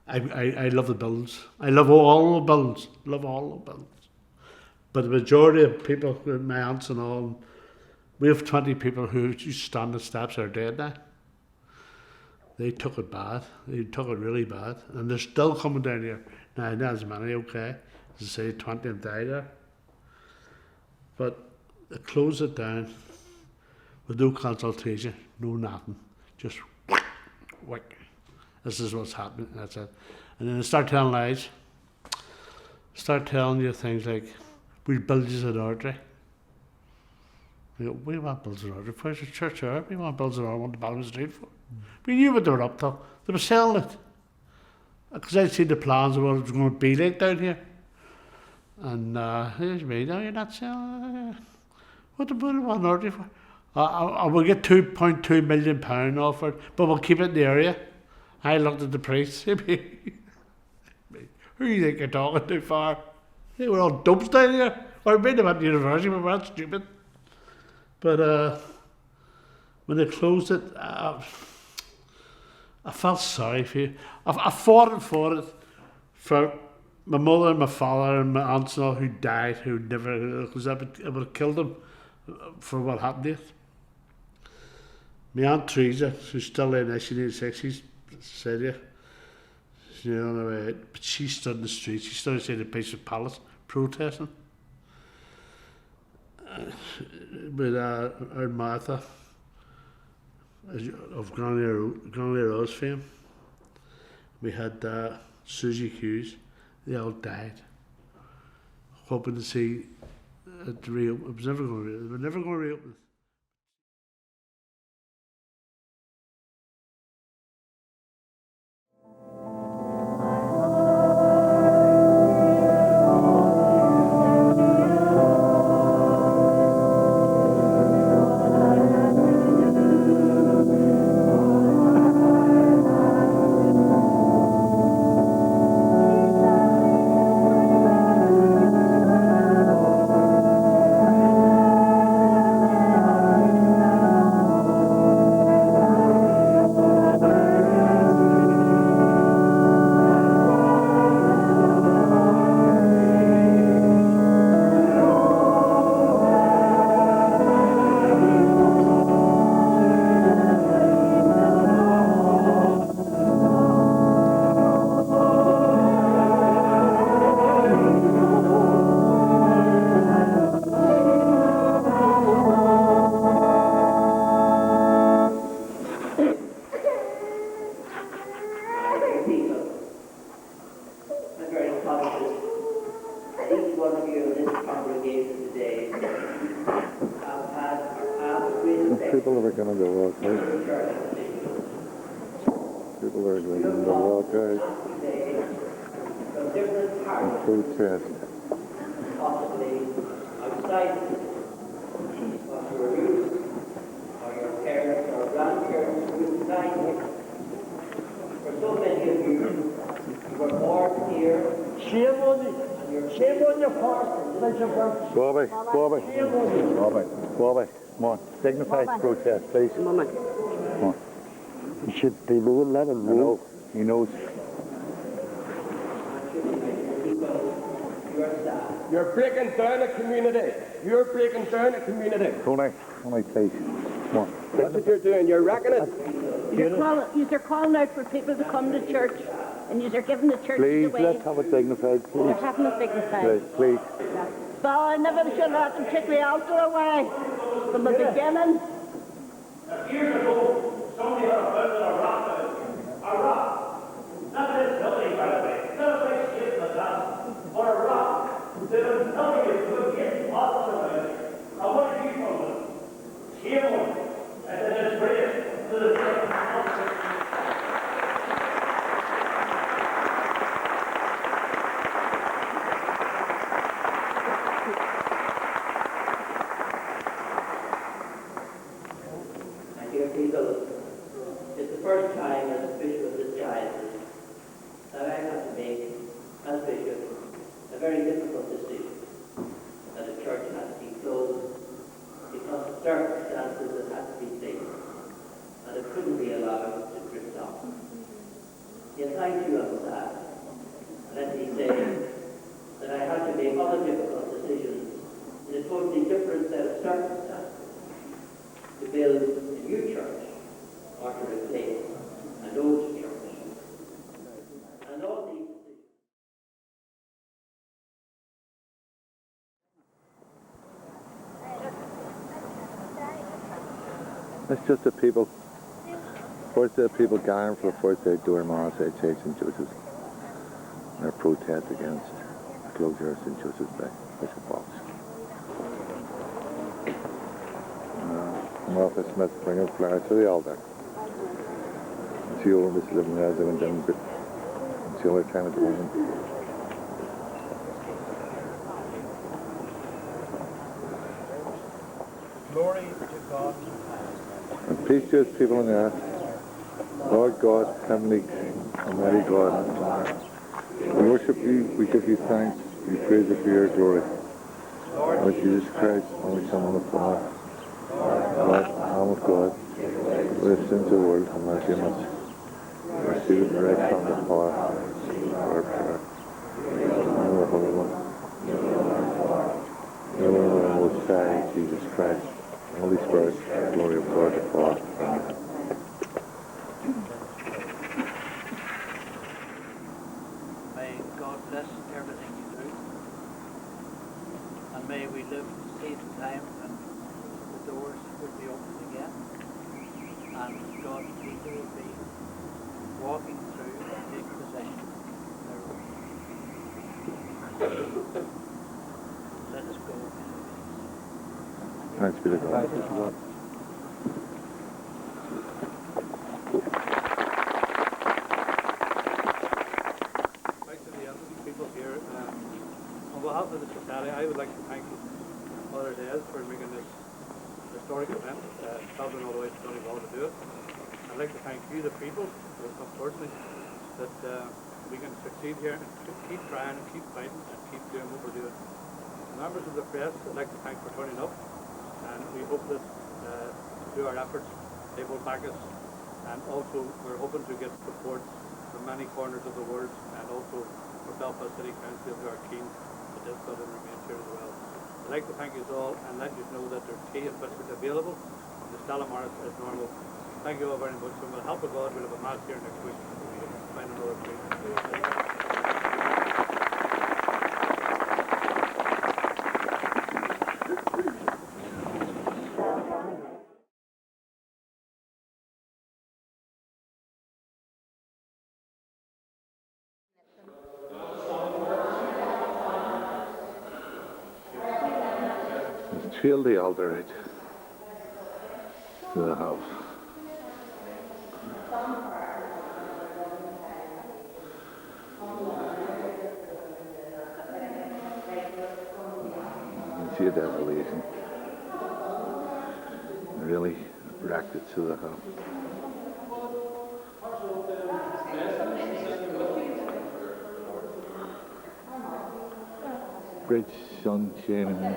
I love the buildings. I love all the buildings. Love all the buildings. But the majority of people, my aunts and all, we have 20 people who used to stand on the steps are dead now. They took it bad. They took it really bad. And they're still coming down here. Now, not as many, okay. As I say, 20 have died there. But they closed it down with no consultation, no nothing. Just whack. This is what's happening, that's it. And then they start telling lies. Start telling you things like, we'll build you an oratory. We go, we want build an oratory. Where's the church here? We want build an oratory. We want the Ballon Street for. We knew what they were up to. They were selling it. Because I'd seen the plans of what it was going to be like down here. And here's me, no, you're not selling. What do we want an oratory for? We'll get £2.2 million off it, but we'll keep it in the area. I looked at the price. Who do you think you're talking too far? They were all dopes down here. Or maybe they went to university, but we're not stupid. But when they closed it, I felt sorry for you. I fought it for my mother and my father and my aunts and all who died, who never, because it would have killed them for what happened to it. My Aunt Teresa, who's still in 1986, she's said you. She's on her way out, but she stood in the street. She stood outside the Bishop Palace protesting. With our Martha of Granny Rose fame. We had Susie Hughes. They all died. Hoping to see it reopen. It was never going to reopen. They were never going to reopen. People are going to walk out. People are going to walk out and protest. Possibly outside of your youth or your parents or grandparents who died here. For so many of you were born here. Shame on you. Shame on your part. Go away. Come on. Dignified protest, please. Come on. You should be moving, let him move. He knows. You're breaking down a community. Tony, please. Come on. That's what you're doing. You're wrecking it. You're calling out for people to come to church, and you're giving the church Please, away. let's have it dignified, please. You're having it dignified. Please. Well, I never should have let them take the altar away from the beginning. Years ago, somebody had a building a rock. Not this building, by the way. Not a big shit like that. Or a rock. There was nothing that could get possible about it. I want to keep on it. Shame on it. And then it's great. People thank you on that. Let me say that I had to make other difficult decisions in a totally different set of circumstances to build a new church or to replace an old church. And all these decisions. That's just the people. First the people gathering for the first day doing Mass at St. Joseph's. Their protest against the closure of St. Joseph's Bay, Bishop Box. Martha Smith bringing flowers to the altar. And she over this living as they went down, but it's the only time at the moment. Glory to God. And peace to his people on the earth. Lord God, Heavenly Almighty God, we worship you, we give you thanks, we praise you for your glory. Lord Jesus Christ, only Son of the Father, Lord, Lamb of God, who has sins of the world, have mercy on us. Receive it in the right hand of power, our prayer. In the Holy One, in the Lord, Most High, Jesus Christ, Holy Spirit, glory of God the Father. Amen. May God bless everything you do. And may we live to see the time when the doors will be opened again. And God's people will be walking through and take possession of their own. Let us go. Thanks be to God. On behalf of the society, I would like to thank Mother Des for making this historic event, travelling all the way to Donegal to do it. I'd like to thank you, the people, who have come personally, that we can succeed here and keep trying and keep fighting and keep doing what we're doing. The members of the press, I'd like to thank for turning up, and we hope that through our efforts they will back us, and also we're hoping to get support from many corners of the world, and also for Belfast City Council who are keen that this building remains here as well. I'd like to thank you all and let you know that there's tea and biscuits available from the Stella Morris as normal. Thank you all very much, and with the help of God we'll have a Mass here next week. We'll find another place. Trail the altar out to the house. You can see a desolation. Really wrecked it to the house. Great sun shining.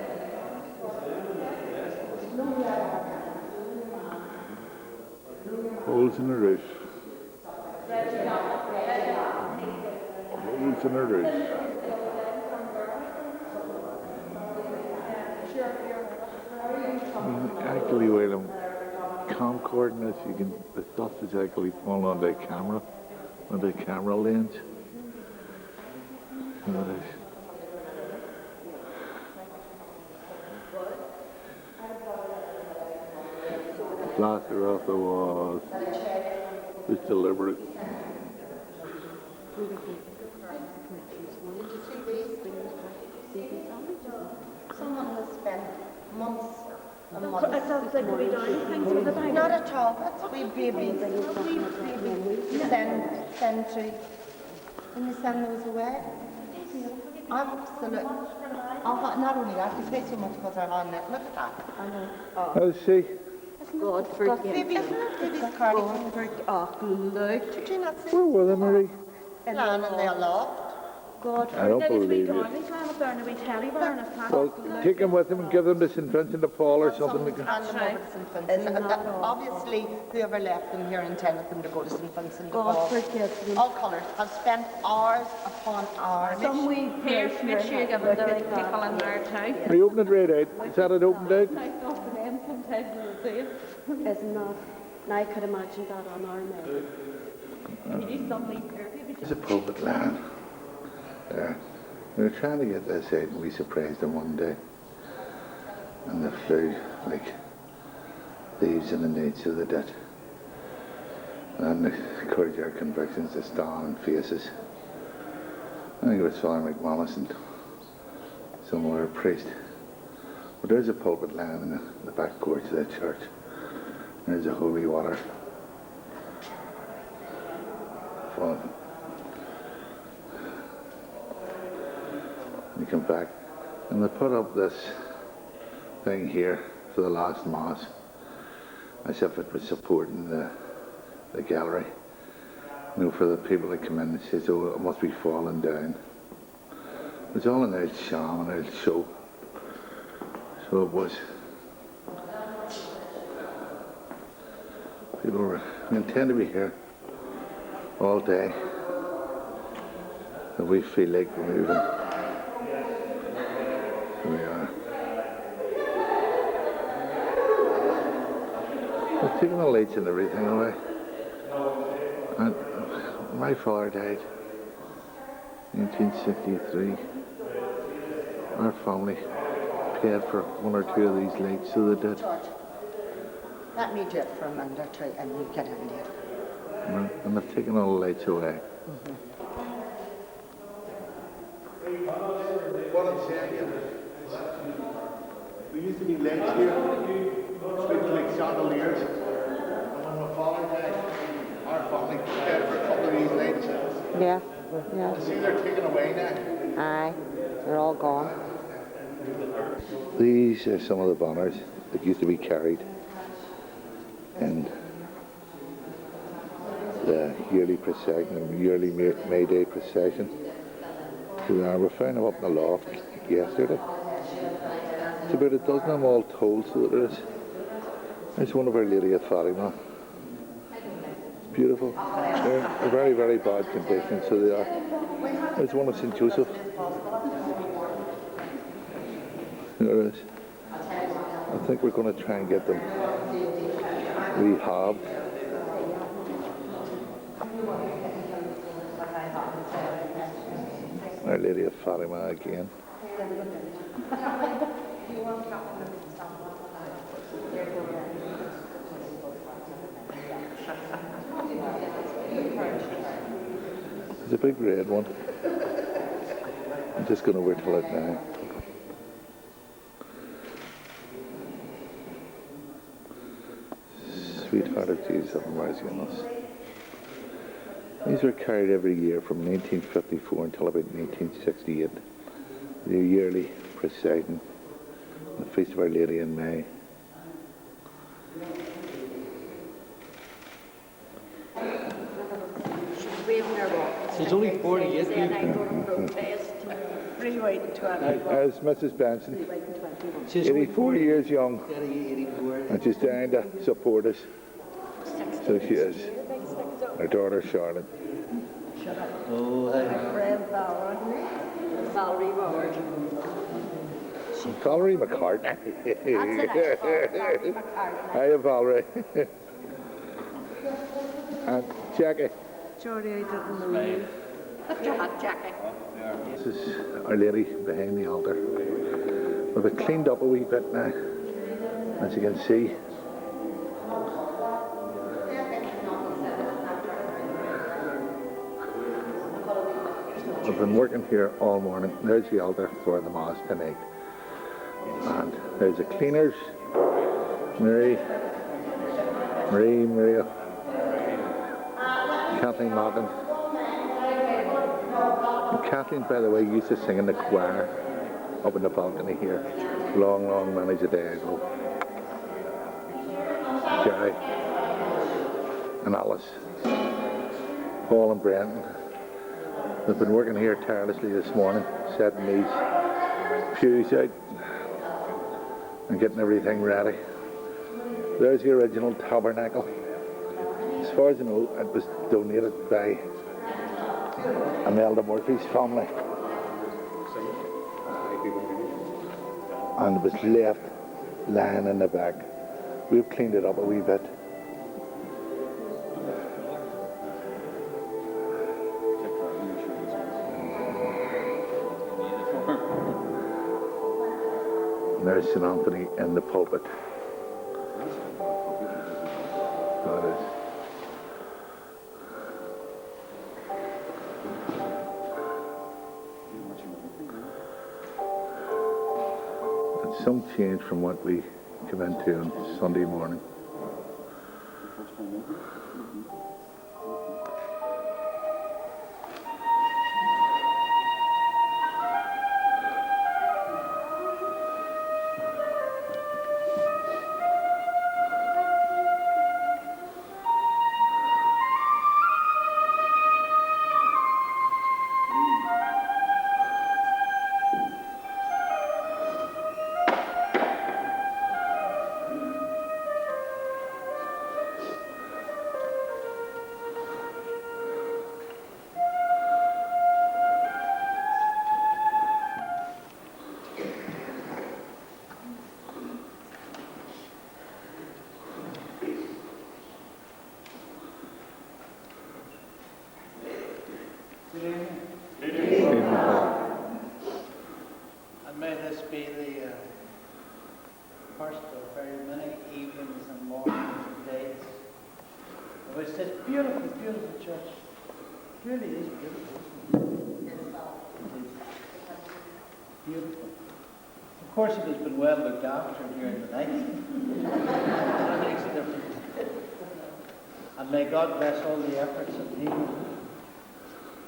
Holes in the roof. Holes in the roof. Actually, while I'm camcording this, you can, the dust is actually falling on the camera lens. So it is. Plaster off the walls. It's deliberate. Someone has spent months and months. It sounds like we doing things with the bank. Not at all. That's we babies. Send to. And you send those away. Absolutely. Not only that, you pay so much because they're on it. Look at that. I know. How's she? God forgive Baby, isn't it baby's cardigan? Oh, look. Did you not see? Where were they, Marie? Plan and they're locked. God, I don't there was a wee believe you. darling climb up there and a wee teddy bear and a pack. Well, take them with them and give them to St. Vincent de Paul or something like that. Hand them over to St. Vincent. And that, obviously, whoever left them here intended them to go to St. Vincent de God Paul. forgive them. All colours have spent hours upon hours. Some wee Here, make sure you give it to the like people in there too. Are you opening it right out? Is that it opened out? I thought the name sometimes we would see it. Isn't that? Now I could imagine that on our map. You need something here. It's a pulpit land. Yeah. We were trying to get this out and we surprised them one day. And they flew like thieves in the night, so they did. And they encouraged our convictions to stand and faces. I think it was Father McManus and some other priest. But there's a pulpit land in the back porch of the church. There's a holy water. Fun. You come back and they put up this thing here for the last mass as if it was supporting the gallery. You know, for the people that come in, it says, oh, it must be falling down. It's all an old sham, an old show. So it was. People were intend to be here all day. And we feel like we're moving. Here we are. They've taken the lights and everything away. And my father died in 1963. Our family paid for one or two of these lights, so they did. George, let me do it for a minute or two and you get in there. And they've taken all the lights away. What I'm saying is, there used to be lights here, speaking like chandeliers. And when my father died, our family paid for a couple of these lights. Yeah, See, they're taken away now. Aye, they're all gone. These are some of the banners that used to be carried in the yearly procession, the yearly May Day procession. So we found them up in the loft yesterday. It's about a dozen of them all told, so there is. There's one of Our Lady of Fatima. It's beautiful. They're in very, very bad condition, so they are. There's one of St. Joseph. There is. I think we're going to try and get them rehabbed. Our Lady of Fatima again. There's a big red one. I'm just going to whittle it now. Sweetheart of Jesus, have mercy on us. These were carried every year from 1954 until about 1968. The yearly procession, the Feast of Our Lady in May. She's only 48. As Mrs. Benson, 84 years young, and she's down to support us. So she is. Her daughter Charlotte. Oh, hey. Valerie McCartney. Hiya, Valerie. And Jackie. Jordy, I didn't know you. Jackie. This is Our Lady behind the altar. We've it cleaned up a wee bit now, as you can see. I've been working here all morning. There's the altar for the Mass tonight. And there's the cleaners, Maria, Kathleen Malkin. And Kathleen, by the way, used to sing in the choir up in the balcony here, long, many a day ago. Jerry and Alice, Paul and Brenton, They've been working here tirelessly this morning, setting these pews out and getting everything ready. There's the original tabernacle. As far as I know, it was donated by Imelda Murphy's family. And it was left lying in the back. We've cleaned it up a wee bit. And there's St. Anthony in the pulpit. That is. It's some change from what we came into on Sunday morning. And may this be the first of very many evenings and mornings and days in which this beautiful, beautiful church really is beautiful. It is beautiful. Of course, it has been well looked after during the night. That makes a difference. And may God bless all the efforts of people,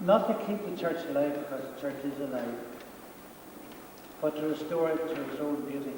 not to keep the church alive because the church is alive, but to restore it to its own beauty.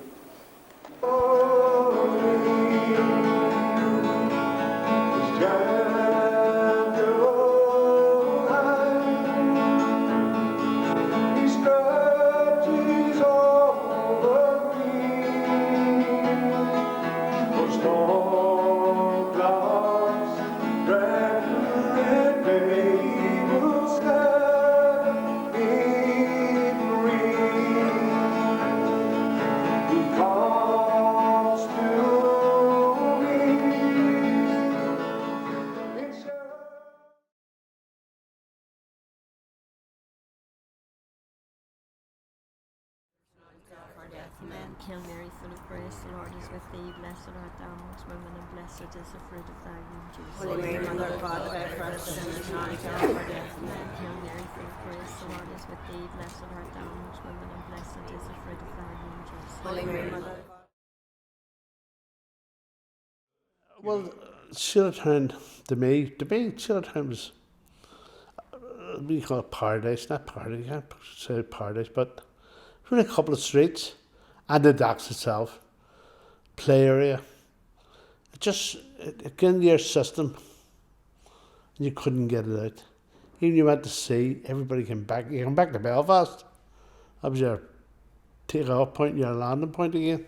Hail Mary, full of grace, the Lord is with thee. Blessed art thou amongst women, and blessed is the fruit of thy womb, Jesus. Holy Mary, Mother of God, pray for us sinners now and at the hour of our death. Amen. Hail Mary, full of grace, the Lord is with thee. Blessed art thou amongst women, and blessed is the fruit of thy womb, Jesus. Holy Mary, Mother of God. Well, Sailortown, to me, Sailortown was, we call it paradise, not paradise, I can't say paradise, but really a couple of streets and the docks itself, play area. It got into your system and you couldn't get it out. Even you went to sea, everybody came back. You come back to Belfast, that was your take-off point, your landing point again.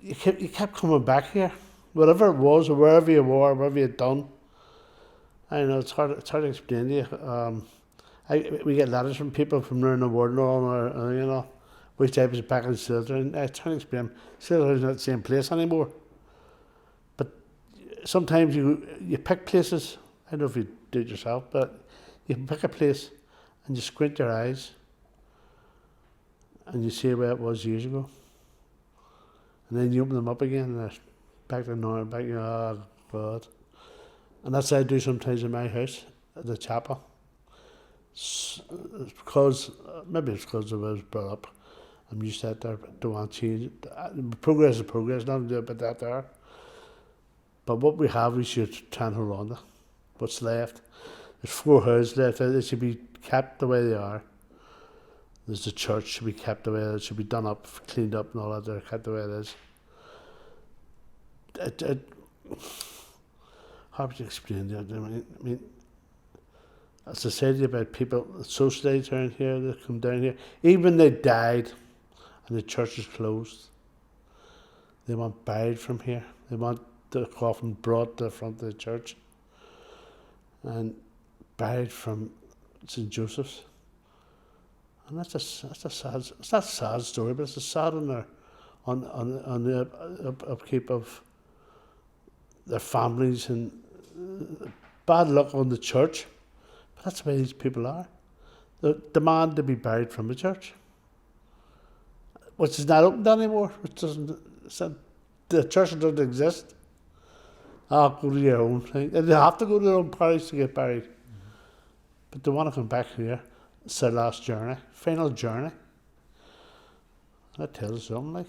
You kept coming back here, whatever it was, or wherever you were, whatever you'd done. I know it's hard to explain to you. We get letters from people from around the world and all, you know, which I was back in Sailortown. I try to explain, Sailortown's not the same place anymore. But sometimes you pick places, I don't know if you do it yourself, but you can pick a place and you squint your eyes and you see where it was years ago. And then you open them up again and they're back to normal, back, oh God. And that's what I do sometimes in my house, at the chapel. Maybe it's because I was brought up. I'm used to that there, but don't want to change it. Progress is progress, nothing to do about that there. But what we have, we should try and hold on to. What's left? There's 4 houses left, they should be kept the way they are. There's the church, should be kept the way it should be done up, cleaned up and all that, they're kept the way it is. How would you explain that? I mean, as I said to you about people, socialites around here that come down here, even when they died and the church is closed, they want buried from here. They want the coffin brought to the front of the church and buried from St. Joseph's. And that's a sad, it's not a sad story, but it's a sad on the upkeep of their families and bad luck on the church. But that's the way these people are. They demand to be buried from the church, which is not open anymore, which doesn't, the church doesn't exist. I'll go to your own thing. They have to go to their own parish to get buried. But they want to come back here. It's their last journey, final journey. That tells us something, like.